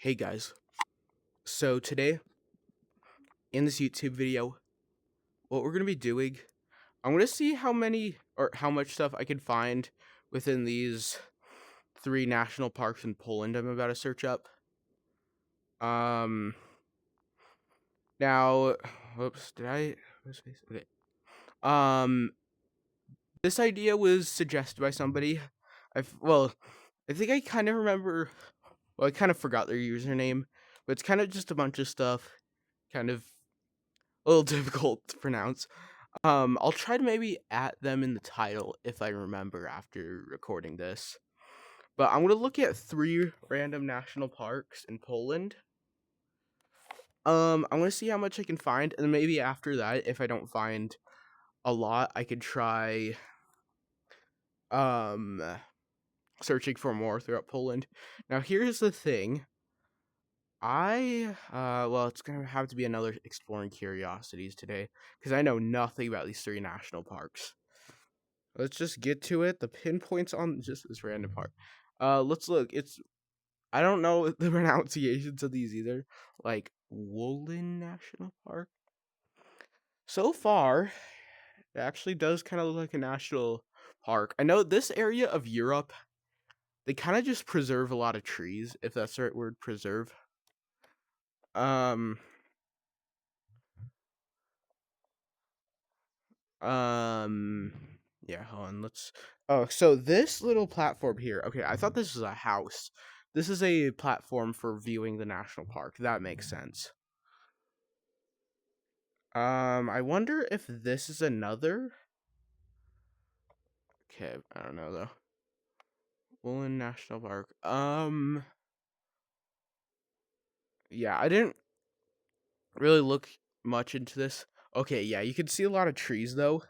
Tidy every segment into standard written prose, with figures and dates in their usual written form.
Hey guys, so today in this YouTube video, what we're going to be doing, I'm going to see how many or how much stuff I can find within these three national parks in Poland I'm about to search up. Um, Now, whoops, okay. Um, this idea was suggested by somebody. I think I kind of remember, I kind of forgot their username, but it's kind of just a bunch of stuff, kind of a little difficult to pronounce. I'll try to maybe add them in the title if I remember after recording this. But I'm gonna look at three random national parks in Poland. I'm gonna see how much I can find, and then maybe after that, if I don't find a lot, I could try um searching for more throughout Poland. Now here's the thing. It's gonna have to be another exploring curiosities today because I know nothing about these three national parks. Let's just get to it. The pinpoints on just this random part. Let's look. I don't know the pronunciations of these either. Like Woolen National Park. So far, it actually does kind of look like a national park. I know this area of Europe, they kind of just preserve a lot of trees, if that's the right word, preserve. Um, um, yeah, hold on. So this little platform here. Okay, I thought this was a house. This is a platform for viewing the national park. That makes sense. I wonder if this is another. Okay, I don't know though. Woolen National Park. Yeah, I didn't really look much into this. Okay, yeah, you can see a lot of trees though.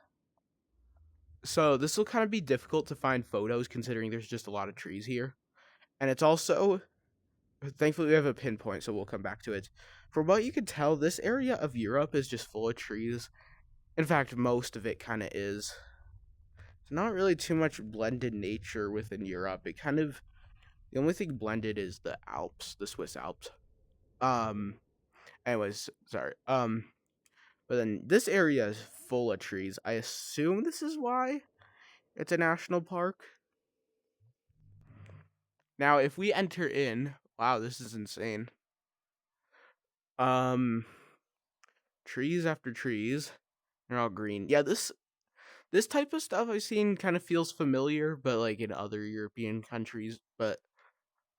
So this will kind of be difficult to find photos considering there's just a lot of trees here. And it's also, thankfully we have a pinpoint, so we'll come back to it. From what you can tell, this area of Europe is just full of trees. In fact, most of it kind of is. It's not really too much blended nature within Europe. The only thing blended is the Alps, the Swiss Alps. Um, Anyways, sorry. But then this area is full of trees. I assume this is why it's a national park. Now, if we enter in, wow, this is insane. Um, Trees after trees, they're all green. Yeah, this type of stuff I've seen kind of feels familiar, but like in other European countries. But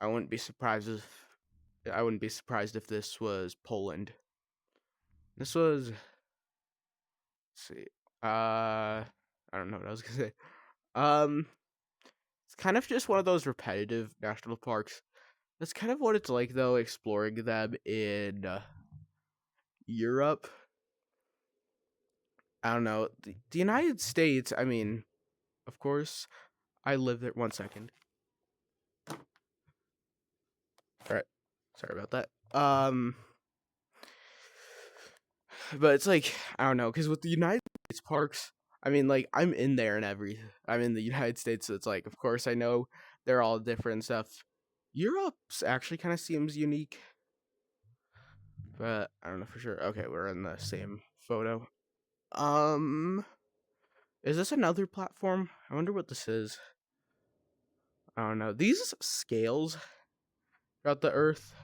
I wouldn't be surprised if this was Poland. This was, let's see, I don't know what I was gonna say. Um, it's kind of just one of those repetitive national parks. That's kind of what it's like though, exploring them in Europe. I don't know. The United States, I mean, of course, I live there. 1 second. All right. Sorry about that. But it's like, I don't know, because with the United States parks, I mean, like, I'm in there and I'm in the United States, so it's like, of course, I know they're all different stuff. Europe's actually kind of seems unique, but I don't know for sure. Okay, we're in the same photo. Um, is this another platform? I wonder what this is. I don't know. These scales throughout the Earth,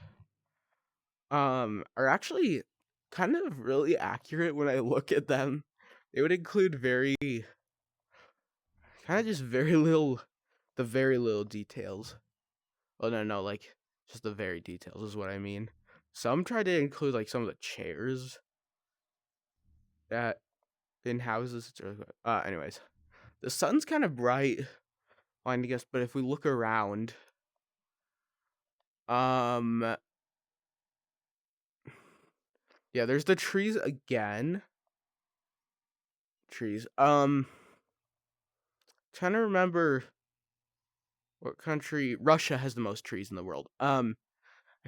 are actually kind of really accurate when I look at them. They would include kind of just very little details. Oh no, like just the very details is what I mean. Some try to include like some of the chairs that in houses. It's really anyways, the sun's kind of bright, finding us, but if we look around, um, yeah, there's the trees again. Trees. Trying to remember what country. Russia has the most trees in the world. I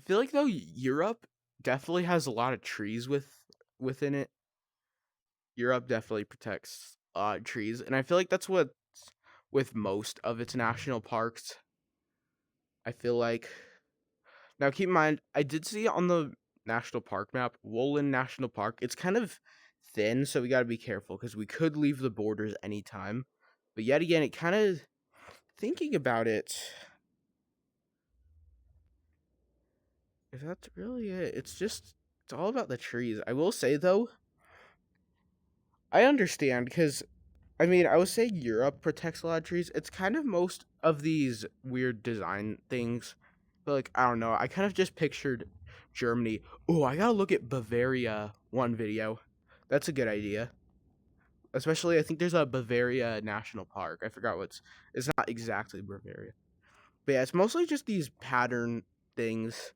feel like though Europe definitely has a lot of trees within it. Europe definitely protects trees, and I feel like that's what with most of its national parks. I feel like Now, keep in mind, I did see on the national park map, Wolin National Park. It's kind of thin, so we got to be careful because we could leave the borders anytime. But yet again, it kind of thinking about it, if that's really it, it's all about the trees. I will say though, I understand because I mean, I would say Europe protects a lot of trees. It's kind of most of these weird design things. But like, I don't know. I kind of just pictured Germany. Oh, I gotta look at Bavaria one video. That's a good idea. Especially, I think there's a Bavaria National Park. I forgot it's not exactly Bavaria. But yeah, it's mostly just these pattern things.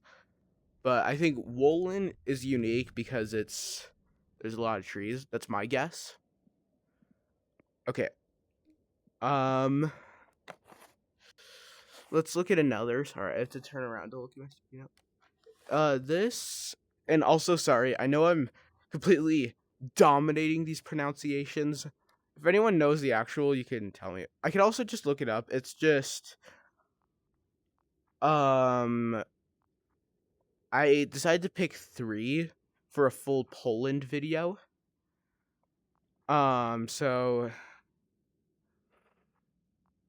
But I think Wolin is unique because there's a lot of trees. That's my guess. Okay. Um, let's look at another. Sorry, I have to turn around to look at my screen. This, and also sorry, I know I'm completely dominating these pronunciations. If anyone knows the actual, you can tell me. I can also just look it up. It's just um I decided to pick 3 for a full Poland video. So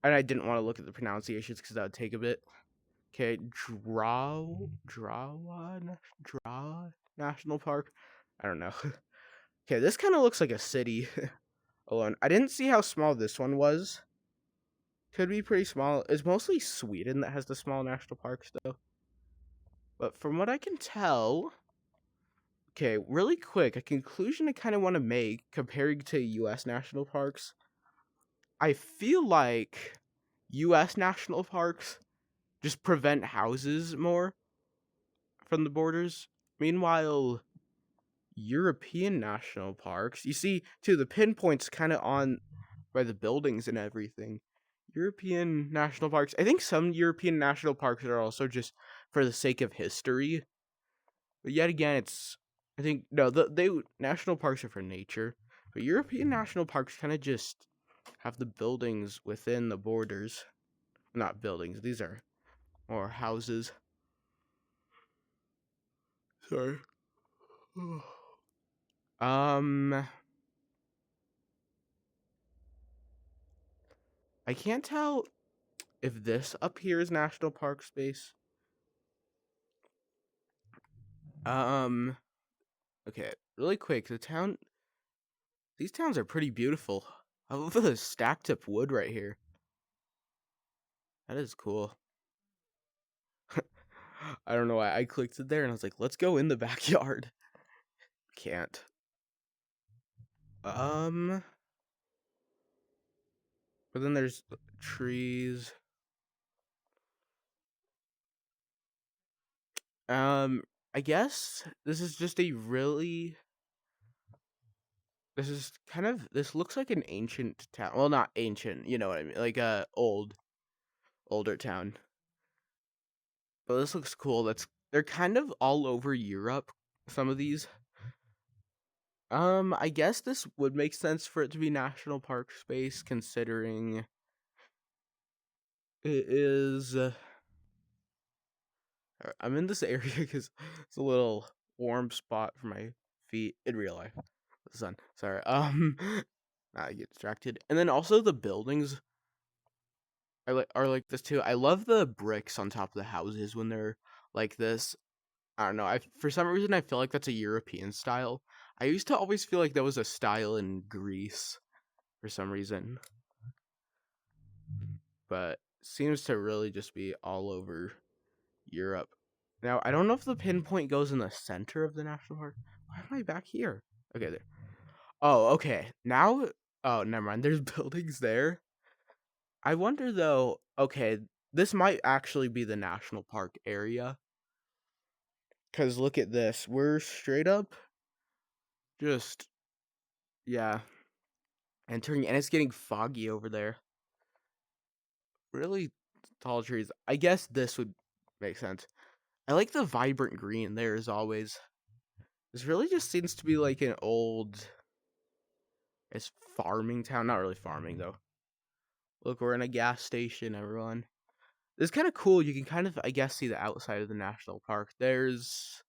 and I didn't want to look at the pronunciations because that would take a bit. Okay, Draw National Park. I don't know. Okay, this kind of looks like a city alone. I didn't see how small this one was. Could be pretty small. It's mostly Sweden that has the small national parks, though. But from what I can tell, okay, really quick, a conclusion I kind of want to make comparing to U.S. national parks. I feel like U.S. national parks just prevent houses more from the borders. Meanwhile, European national parks, you see, too, the pinpoint's kind of on by the buildings and everything. European national parks. I think some European national parks are also just for the sake of history. But yet again, I think no, they national parks are for nature, but European national parks kind of just have the buildings within the borders. Not buildings. These are more houses. Sorry. um, I can't tell if this up here is national park space. Um, okay, really quick. These towns are pretty beautiful. I love the stacked up wood right here. That is cool. I don't know why I clicked it there and I was like, let's go in the backyard. Can't. Um, but then there's trees. Um, I guess this looks like an ancient town. Well, not ancient, you know what I mean, like a older town. But this looks cool. They're kind of all over Europe. Some of these. I guess this would make sense for it to be national park space, considering it is. I'm in this area because it's a little warm spot for my feet in real life. The sun. Sorry. I get distracted. And then also the buildings are like this too. I love the bricks on top of the houses when they're like this. I don't know. I For some reason I feel like that's a European style. I used to always feel like that was a style in Greece for some reason, but seems to really just be all over Europe. Now, I don't know if the pinpoint goes in the center of the national park. Why am I back here? Okay, there. Oh, okay. Now, oh, never mind. There's buildings there. I wonder though. Okay, this might actually be the national park area. Cause look at this. We're straight up just yeah entering, and it's getting foggy over there. Really tall trees. I guess this would make sense. I like the vibrant green there as always. This really just seems to be like an old it's farming town. Not really farming though. Look, we're in a gas station, everyone. It's kind of cool. You can kind of, I guess, see the outside of the national park. There's,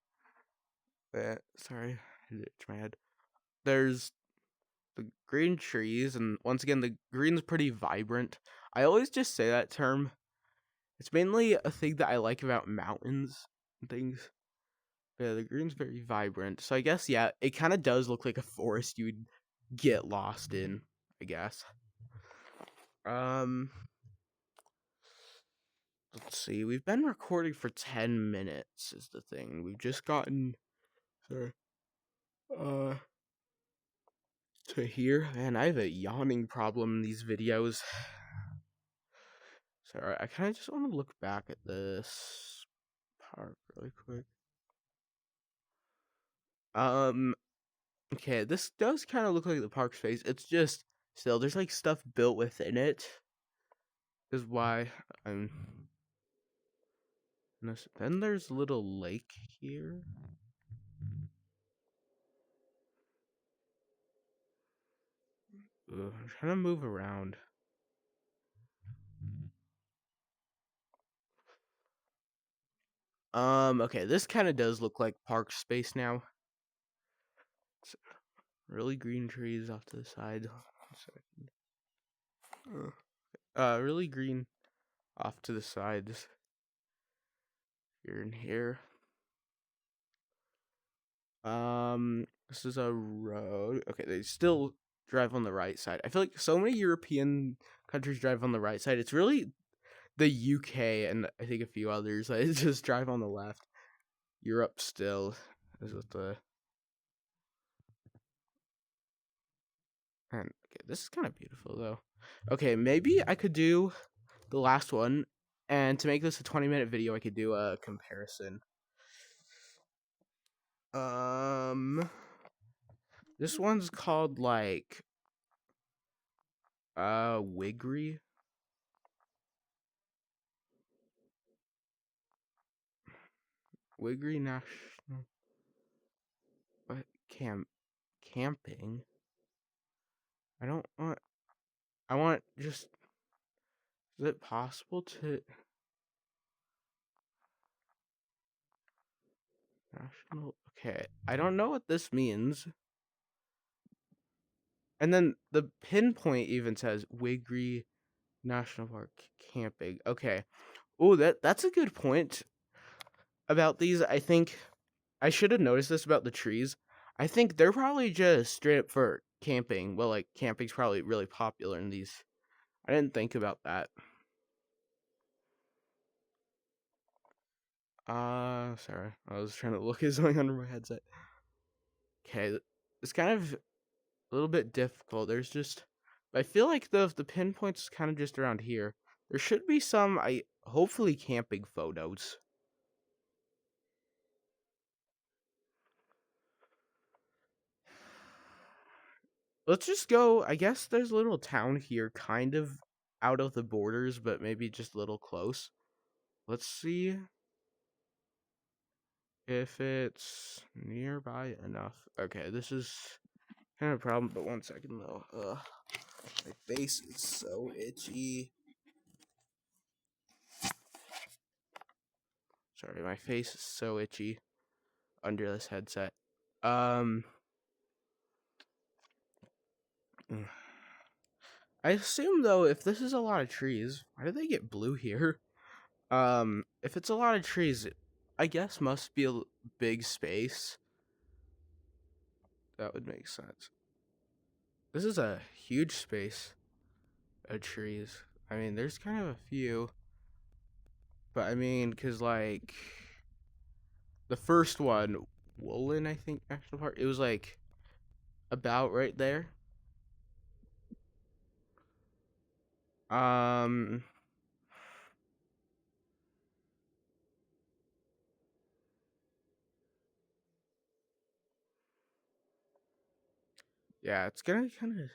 sorry, I itched my head. There's the green trees, and once again, the green's pretty vibrant. I always just say that term. It's mainly a thing that I like about mountains and things. Yeah, the green's very vibrant. So I guess, yeah, it kind of does look like a forest you would get lost in, I guess. Um, let's see. We've been recording for 10 minutes is the thing. We've just gotten, sorry, uh, to here. Man, I have a yawning problem in these videos. Sorry, I kind of just want to look back at this park really quick. Um, okay, this does kind of look like the park space. It's just still there's like stuff built within it. Is why I'm. Then there's a little lake here. Ugh, I'm trying to move around. Okay, this kind of does look like park space now. It's really green trees off to the side. Really green off to the sides here and here. This is a road. Okay, they still drive on the right side. I feel like so many European countries drive on the right side. It's really the UK and I think a few others. I just drive on the left. Europe still is with the. And okay, this is kind of beautiful though. Okay, maybe I could do the last one, and to make this a 20-minute video, I could do a comparison. This one's called like Wigry. Wigry National. What camping? I don't want. I want just. Is it possible to national? Okay, I don't know what this means. And then the pinpoint even says Wigry National Park camping. Okay. Oh, that's a good point about these. I think I should have noticed this about the trees. I think they're probably just straight up for camping. Well, like camping's probably really popular in these. I didn't think about that. Sorry. I was trying to look at something under my headset. Okay, it's kind of a little bit difficult. There's just I feel like the pinpoint's kind of just around here. There should be some hopefully camping photos. Let's just go. I guess there's a little town here, kind of out of the borders, but maybe just a little close. Let's see if it's nearby enough. Okay, this is kind of a problem, but one second though. My face is so itchy. Sorry, my face is so itchy under this headset. Um, I assume though, if this is a lot of trees, why do they get blue here? If it's a lot of trees, I guess must be a big space. That would make sense. This is a huge space of trees. I mean, there's kind of a few, but I mean, cause like the first one, Woolen, I think National Park, it was like about right there. Um, yeah, it's gonna kind of,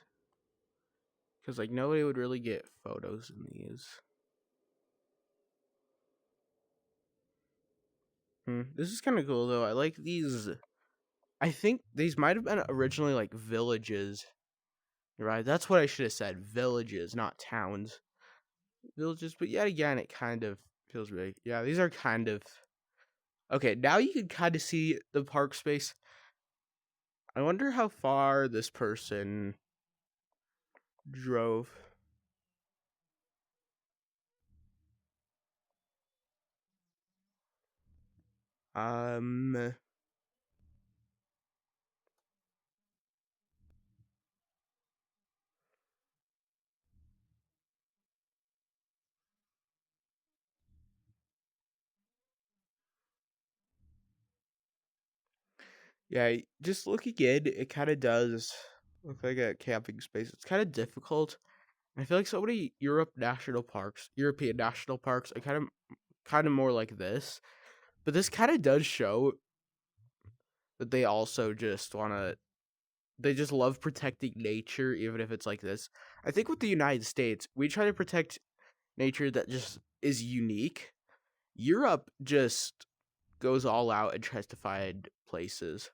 cause like nobody would really get photos in these. This is kind of cool though. I like these. I think these might have been originally like villages, right? That's what I should have said. Villages, not towns. villages, but yet again, it kind of feels really. Yeah, these are kind of okay. Now you can kind of see the park space. I wonder how far this person drove. Um, yeah, just looking in, it kind of does look like a camping space. It's kind of difficult. I feel like so many European national parks are kind of more like this. But this kind of does show that they also just want to they just love protecting nature even if it's like this. I think with the United States, we try to protect nature that just is unique. Europe just goes all out and tries to find places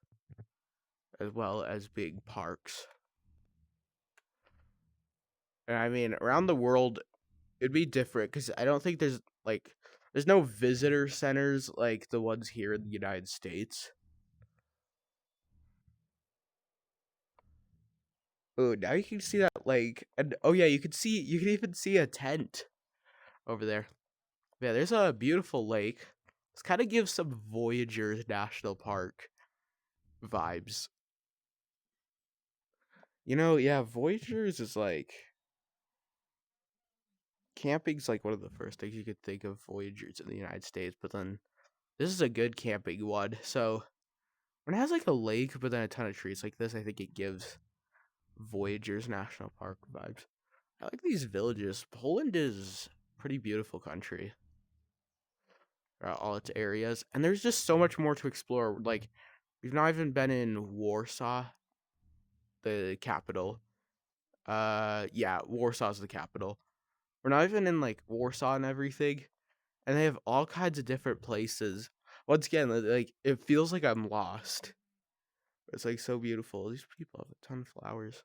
as well as big parks. And I mean, around the world it'd be different cuz I don't think there's no visitor centers like the ones here in the United States. Oh, now you can see that and oh yeah, you can even see a tent over there. Yeah, there's a beautiful lake. This kind of gives some Voyagers National Park vibes. Yeah, Voyagers is like camping's like one of the first things you could think of Voyagers in the United States, but then this is a good camping one. So when it has like a lake but then a ton of trees like this, I think it gives Voyagers National Park vibes. I like these villages. Poland is a pretty beautiful country. All its areas, and there's just so much more to explore. Like we've not even been in Warsaw, the capital. Yeah, Warsaw's the capital. We're not even in like Warsaw and everything, and they have all kinds of different places. Once again, like it feels like I'm lost. It's like so beautiful. These people have a ton of flowers.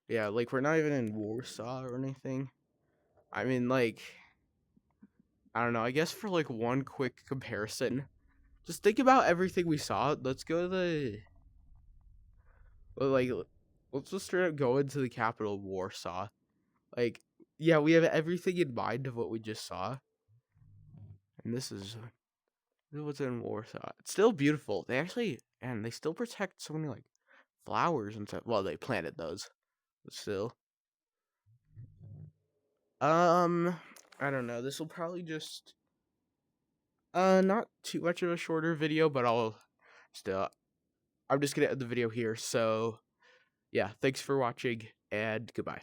Yeah, like we're not even in Warsaw or anything. I mean, like I don't know. I guess for like one quick comparison, just think about everything we saw. Let's go to the like let's just straight up go into the capital Warsaw. Like, yeah, we have everything in mind of what we just saw, and this is what's in Warsaw. It's still beautiful. They still protect so many like flowers and stuff. Well, they planted those, but still. Um, I don't know. This will probably just not too much of a shorter video, but still I'm just gonna end the video here. So yeah, thanks for watching and goodbye.